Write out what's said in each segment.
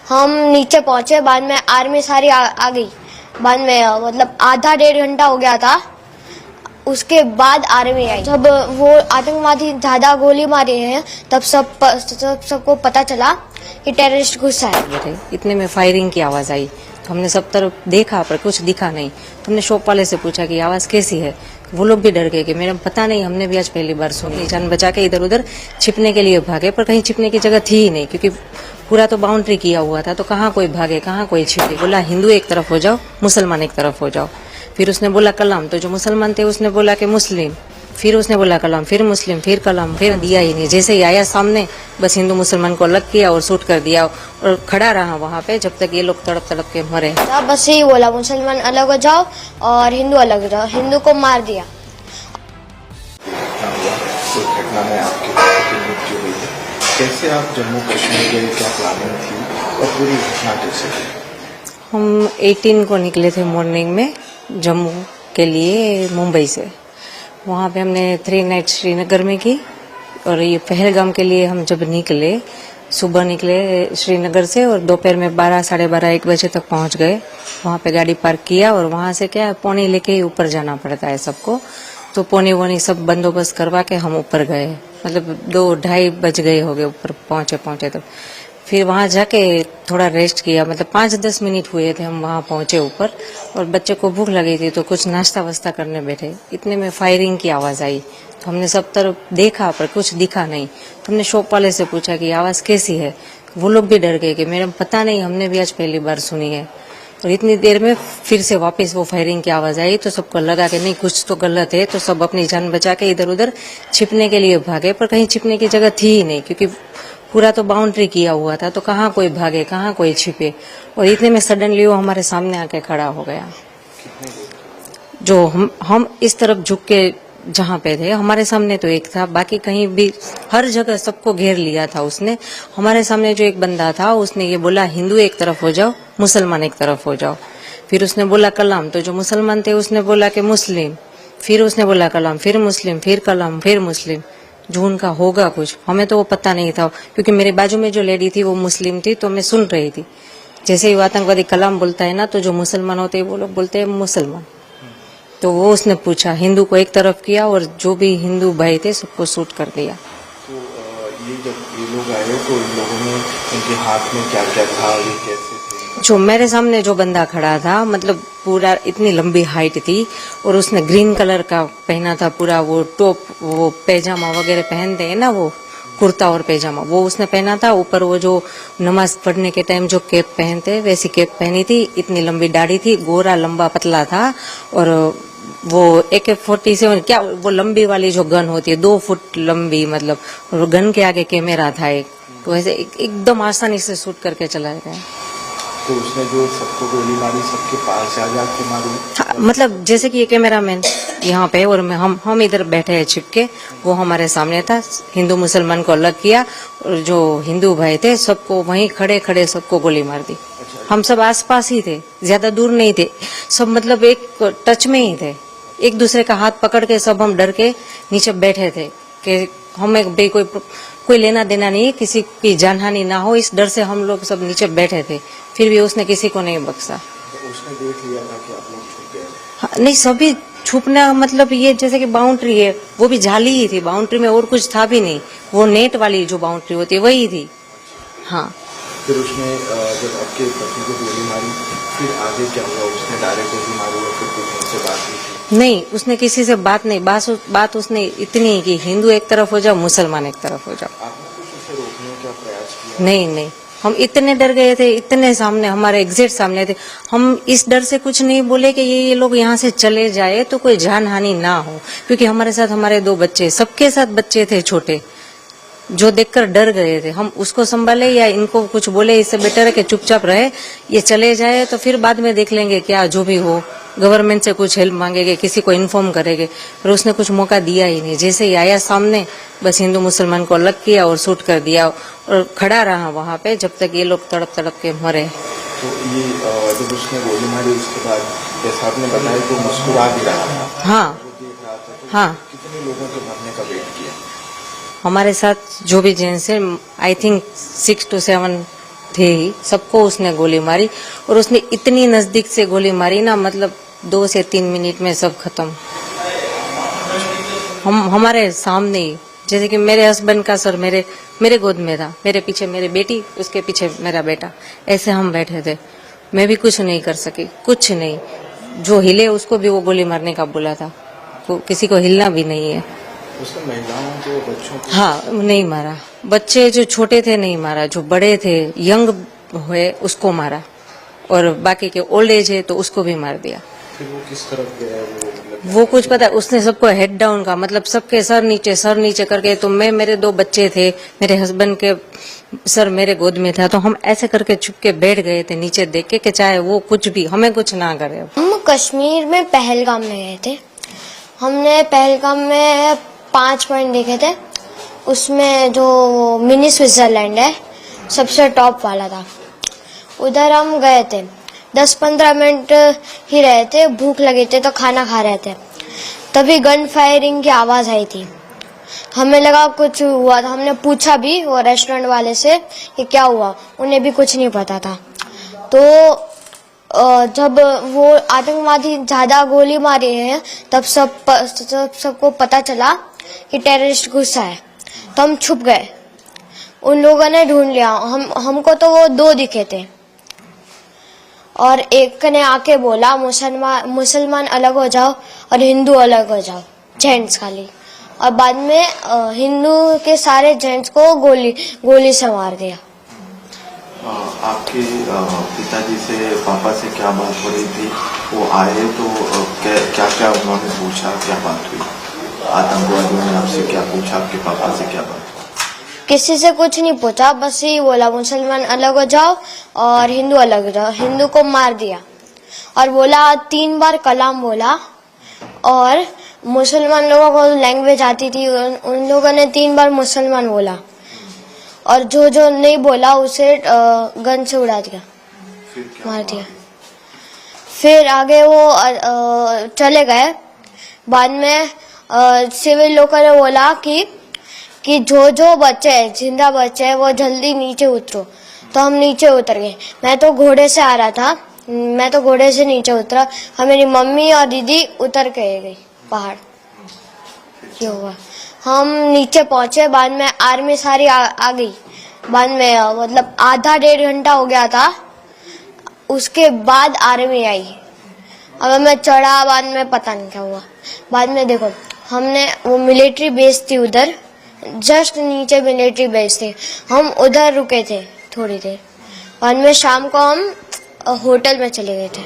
हम नीचे पहुंचे, बाद में आर्मी सारी आ गई। बाद में मतलब आधा डेढ़ घंटा हो गया था, उसके बाद आर्मी आई। जब वो आतंकवादी ज्यादा गोली मारे हैं तब सबको पता चला कि टेररिस्ट घुसा है। इतने में फायरिंग की आवाज आई तो हमने सब तरफ देखा पर कुछ दिखा नहीं। हमने शॉप वाले से पूछा कि आवाज कैसी है, वो लोग भी डर गए कि मैडम पता नहीं, हमने भी आज पहली बार सुनी। जान बचा के इधर उधर छिपने के लिए भागे, पर कहीं छिपने की जगह थी ही नहीं, क्योंकि पूरा तो बाउंड्री किया हुआ था, तो कहाँ कोई भागे कहाँ कोई छिपे। बोला हिंदू एक तरफ हो जाओ, मुसलमान एक तरफ हो जाओ। फिर उसने बोला कलाम, तो जो मुसलमान थे उसने बोला कि मुस्लिम, फिर उसने बोला कलाम, फिर मुस्लिम, फिर कलाम, फिर दिया ही नहीं। जैसे ही आया सामने बस हिंदू मुसलमान को अलग किया और शूट कर दिया और खड़ा रहा वहां पे जब तक ये लोग तड़प तड़प के मरे। बस यही बोला मुसलमान अलग हो जाओ और हिंदू अलग हो जाओ, हिंदू को मार दिया। घटना में आपकी मृत्यु हुई है, कैसे आप जम्मू कश्मीर गए, क्या प्लानिंग थी और पूरी घटना कैसे हुई? हम 18 को निकले थे मॉर्निंग में जम्मू के लिए मुंबई से। वहाँ पे हमने 3 नाइट श्रीनगर में की और ये पहलगाम के लिए हम जब निकले, सुबह निकले श्रीनगर से और दोपहर में 12, साढ़े 12, 1 बजे तक पहुँच गए। वहाँ पे गाड़ी पार्क किया और वहाँ से क्या पौनी लेके ही ऊपर जाना पड़ता है सबको, तो पौनी वोनी सब बंदोबस्त करवा के हम ऊपर गए। मतलब 2-2:30 बज गए हो गए ऊपर पहुँचे तब। फिर वहाँ जाके थोड़ा रेस्ट किया, मतलब 5-10 मिनट हुए थे हम वहाँ पहुँचे ऊपर, और बच्चे को भूख लगी थी तो कुछ नाश्ता वास्ता करने बैठे। इतने में फायरिंग की आवाज आई तो हमने सब तरफ देखा पर कुछ दिखा नहीं। तो हमने शॉप वाले से पूछा कि आवाज कैसी है, वो लोग भी डर गए कि मैडम पता नहीं, हमने भी आज पहली बार सुनी है। और इतनी देर में फिर से वापस वो फायरिंग की आवाज आई तो सबको लगा कि नहीं कुछ तो गलत है, तो सब अपनी जान बचा के इधर उधर छिपने के लिए भागे, पर कहीं छिपने की जगह थी ही नहीं, क्योंकि पूरा तो बाउंड्री किया हुआ था, तो कहाँ कोई भागे कहाँ कोई छिपे। और इतने में सडनली वो हमारे सामने आके खड़ा हो गया। जो हम इस तरफ झुक के जहाँ पे थे हमारे सामने तो एक था, बाकी कहीं भी हर जगह सबको घेर लिया था उसने। हमारे सामने जो एक बंदा था उसने ये बोला हिंदू एक तरफ हो जाओ, मुसलमान एक तरफ हो जाओ। फिर उसने बोला कलाम, तो जो मुसलमान थे उसने बोला कि मुस्लिम, फिर उसने बोला कलाम, फिर मुस्लिम, फिर कलाम, फिर मुस्लिम। जो उनका होगा कुछ, हमें तो वो पता नहीं था, क्योंकि मेरे बाजू में जो लेडी थी वो मुस्लिम थी, तो मैं सुन रही थी। जैसे ही वो आतंकवादी कलाम बोलता है ना, तो जो मुसलमान होते हैं वो लोग बोलते हैं मुसलमान। तो वो उसने पूछा, हिंदू को एक तरफ किया और जो भी हिंदू भाई थे सबको शूट कर दिया। तो ये जब ये लोग आए तो इन लोगों ने इनके हाथ में क्या क्या था, ये कैसे थे? जो मेरे सामने जो बंदा खड़ा था, मतलब पूरा इतनी लंबी हाइट थी और उसने ग्रीन कलर का पहना था पूरा, वो टॉप, वो पैजामा वगैरह पहनते हैं ना, वो कुर्ता और पैजामा वो उसने पहना था। ऊपर वो जो नमाज पढ़ने के टाइम जो कैप पहनते हैं वैसी कैप पहनी थी। इतनी लंबी दाढ़ी थी, गोरा लंबा पतला था, और वो AK-47 क्या वो लंबी वाली जो गन होती है 2 फुट लंबी, मतलब और गन के आगे कैमरा था एक, तो ऐसे एकदम आसानी से शूट करके चला गया। तो उसने जो सबको गोली मारी सबके पास आ जाके मारी? हाँ, मतलब जैसे कि ये कैमरामैन यहाँ पे और हम इधर बैठे हैं छिपके, वो हमारे सामने था। हिंदू मुसलमान को अलग किया और जो हिंदू भाई थे सबको वहीं खड़े खड़े सबको गोली मार दी। हम सब आसपास ही थे, ज्यादा दूर नहीं थे, सब मतलब एक टच में ही थे। एक दूसरे का हाथ पकड़ के सब हम डर के नीचे बैठे थे कि हमें भी कोई लेना देना नहीं, किसी की जानहानि ना हो, इस डर से हम लोग सब नीचे बैठे थे। फिर भी उसने किसी को नहीं बख्शा। तो उसने देख लिया था कि आप लोग छुप गए? हाँ, नहीं सभी छुपना, मतलब ये जैसे कि बाउंड्री है, वो भी जाली ही थी, बाउंड्री में और कुछ था भी नहीं, वो नेट वाली जो बाउंड्री होती है वही थी। हाँ, फिर उसने जब आपके पति को गोली मारी फिर आगे क्या हुआ? उसने डायरेक्ट गोली मारी और फिर कुछ उनसे बात नहीं की? नहीं, उसने किसी से बात नहीं, बात उसने इतनी की हिंदू एक तरफ हो जाओ, मुसलमान एक तरफ हो जाओ। आपने कुछ उसे रोकने का प्रयास किया? नहीं, हम इतने डर गए थे, इतने सामने हमारे एग्जैक्ट सामने थे। हम इस डर से कुछ नहीं बोले कि ये लोग यहाँ से चले जाए तो कोई जान हानि ना हो, क्योंकि हमारे साथ हमारे 2 बच्चे, सबके साथ बच्चे थे छोटे, जो देखकर डर गए थे। हम उसको संभाले या इनको कुछ बोले, इससे बेटर है कि चुपचाप रहे, ये चले जाए तो फिर बाद में देख लेंगे, क्या जो भी हो, गवर्नमेंट से कुछ हेल्प मांगेंगे, किसी को इन्फॉर्म करेंगे। पर उसने कुछ मौका दिया ही नहीं। जैसे ही आया सामने बस हिंदू मुसलमान को अलग किया और शूट कर दिया और खड़ा रहा वहां पे जब तक ये लोग तड़प तड़प के मरे। तो ये जब उसने गोली मारी उसके बाद जैसा आपने बताया तो मुस्कुरा भी रहा था? हाँ, वो देख रहा था। तो हाँ, कितने लोगों के मरने का वेट किया? हमारे साथ जो भी जेंट्स है, आई थिंक 6 to 7 थे ही, सबको उसने गोली मारी और उसने इतनी नजदीक से गोली मारी ना, मतलब 2 से 3 मिनट में सब खत्म। हमारे सामने ही, जैसे कि मेरे हस्बैंड का सर मेरे गोद में था, मेरे पीछे मेरी बेटी, उसके पीछे मेरा बेटा, ऐसे हम बैठे थे। मैं भी कुछ नहीं कर सकी, कुछ नहीं। जो हिले उसको भी वो गोली मारने का बोला था, किसी को हिलना भी नहीं है। उसने महिलाओं को, बच्चों को? हाँ, नहीं मारा। बच्चे जो छोटे थे नहीं मारा, जो बड़े थे, यंग हुए, उसको मारा, और बाकी के ओल्ड एज है तो उसको भी मार दिया। फिर वो किस तरफ गया? वो कुछ पता, उसने सबको हेड डाउन का, मतलब सबके सर नीचे करके, तो मेरे 2 बच्चे थे, मेरे हस्बैंड के सर मेरे गोद में था, तो हम ऐसे करके छुप के बैठ गए थे नीचे देख के कि चाहे वो कुछ भी हमें कुछ ना करे। हम कश्मीर में पहलगाम में गए थे। हमने पहलगाम में 5 पॉइंट देखे थे। उसमें जो मिनी स्विट्जरलैंड है सबसे टॉप वाला था, उधर हम गए थे। 10-15 मिनट ही रहे थे, भूख लगी थी तो खाना खा रहे थे, तभी गन फायरिंग की आवाज आई थी। हमें लगा कुछ हुआ था, हमने पूछा भी वो रेस्टोरेंट वाले से कि क्या हुआ, उन्हें भी कुछ नहीं पता था। तो जब वो आतंकवादी ज्यादा गोली मारे हैं तब सबको पता चला कि टेररिस्ट घुसा है, तो हम छुप गए। उन लोगों ने ढूंढ लिया, हमको तो वो 2 दिखे थे, और एक ने आके बोला मुसलमान अलग हो जाओ और हिंदू अलग हो जाओ, जेंट्स खाली। और बाद में हिंदू के सारे जेंट्स को गोली से मार दिया। आपके पिताजी से, पापा से क्या बात हो रही थी? वो आए तो क्या क्या उन्होंने पूछा, क्या बात हुई? आतंकवादियों ने आपसे क्या पूछा, आपके पापा से क्या बात? किसी से कुछ नहीं पूछा, बस ये बोला मुसलमान अलग हो जाओ और हिंदू अलग हो जाओ। हिंदू को मार दिया और बोला 3 बार कलाम बोला, और मुसलमान लोगों को लैंग्वेज आती थी, उन लोगों ने 3 बार मुसलमान बोला, और जो नहीं बोला उसे गन से उड़ा दिया, मार दिया। फिर आगे वो चले गए। बाद में सिविल लोगों ने बोला कि जो बच्चे हैं, जिंदा बच्चे हैं, वो जल्दी नीचे उतरो। तो हम नीचे उतर गए। मैं तो घोड़े से आ रहा था, मैं तो घोड़े से नीचे उतरा, और मेरी मम्मी और दीदी उतर के गई पहाड़। ये हुआ, हम नीचे पहुंचे। बाद में आर्मी सारी आ गई। बाद में मतलब आधा 1.5 घंटा हो गया था, उसके बाद आर्मी आई। अब मैं चढ़ा, बाद में पता नहीं क्या हुआ। बाद में देखो, हमने वो मिलिट्री बेस थी उधर, जस्ट नीचे मिलिट्री बेस थे, हम उधर रुके थे थोड़ी देर। बाद में शाम को हम होटल में चले गए थे।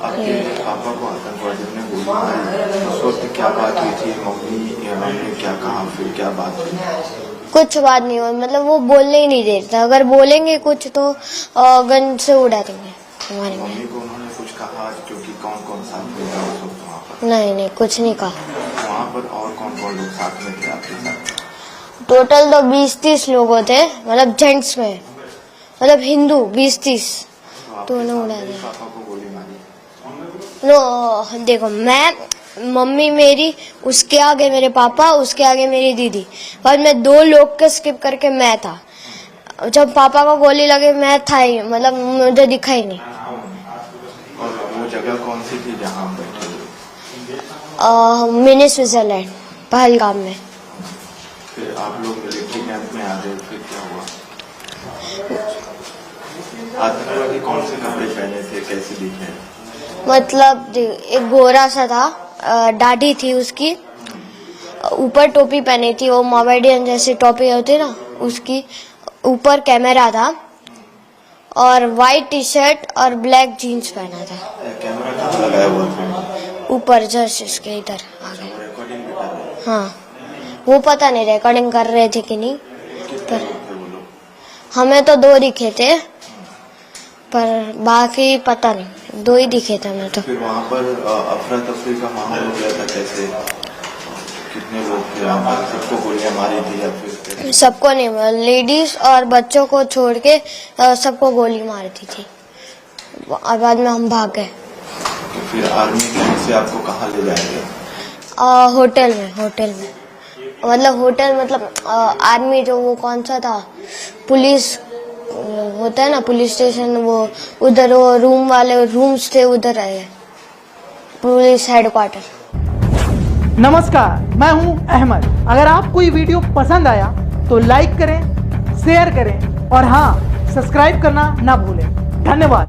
आपके पापा को आतंकवादियों ने गोली मारी, उस वक्त क्या बात हुई थी? मम्मी ने क्या कहा, फिर क्या बात हुई? कुछ बात नहीं हुई, मतलब वो बोलने ही नहीं देते। अगर बोलेंगे कुछ तो गन से उड़ा देंगे हमारे। मम्मी को उन्होंने कुछ कहा क्योंकि कौन कौन साथ में था उस वक्त वहाँ पर? नहीं, कुछ नहीं कहा। वहाँ पर और कौन कौन लोग साथ में थे आपके साथ? टोटल तो 20-30 लोग थे, मतलब जेंट्स में, मतलब हिंदू 20-30 तो उन्होंने उड़ा दिया। पापा को गोली मारी? देखो, मैं, मम्मी मेरी, उसके आगे मेरे पापा, उसके आगे मेरी दीदी, बाद में 2 लोग के स्किप करके मैं था। जब पापा को गोली लगे मैं था ही, मतलब मुझे दिखा ही नहीं। और वो जगह कौन सी थी जहाँ आप बैठे थे? मिनी स्विट्जरलैंड, पहलगाम में। फिर आप लोग मिलिट्री कैंप में आ गए, फिर क्या हुआ? आतंकवादी कौन से कपड़े पहने थे, कैसे दिखे? मतलब एक गोरा सा था, दाढ़ी थी उसकी, ऊपर टोपी पहनी थी, वो मोमेडियन जैसी टोपी होती ना, उसकी ऊपर कैमरा था, और वाइट टी-शर्ट और ब्लैक जीन्स पहना था। कैमरा कहाँ लगाया हुआ था? ऊपर जस्ट इसके इधर आगे। रिकॉर्डिंग भी कर रहे थे? हाँ, वो पता नहीं रिकॉर्डिंग कर रहे थे कि नहीं, कितने लोग थे वो लोग? हमें तो 2 दिखे थे, पर बाकी पता नहीं, 2 ही दिखे थे हमें तो। फिर वहाँ पर अफरा तफरी का माहौल हो गया था, कैसे? कितने लोग थे वहाँ पर? सबको गोलियां मारी थी या फिर? सबको नहीं, लेडीज और बच्चों को छोड़ के सबको गोली मारी थी, और बाद में हम भाग गए। तो फिर आर्मी कैंप से आपको कहाँ ले जाएंगे? होटल में मतलब होटल, मतलब आर्मी जो वो कौन सा था, पुलिस होता है ना पुलिस स्टेशन, वो उधर वो रूम वाले रूम्स थे, उधर आए पुलिस हेडक्वार्टर। नमस्कार, मैं हूं अहमद। अगर आपको ये वीडियो पसंद आया तो लाइक करें, शेयर करें और हाँ, सब्सक्राइब करना ना भूलें। धन्यवाद।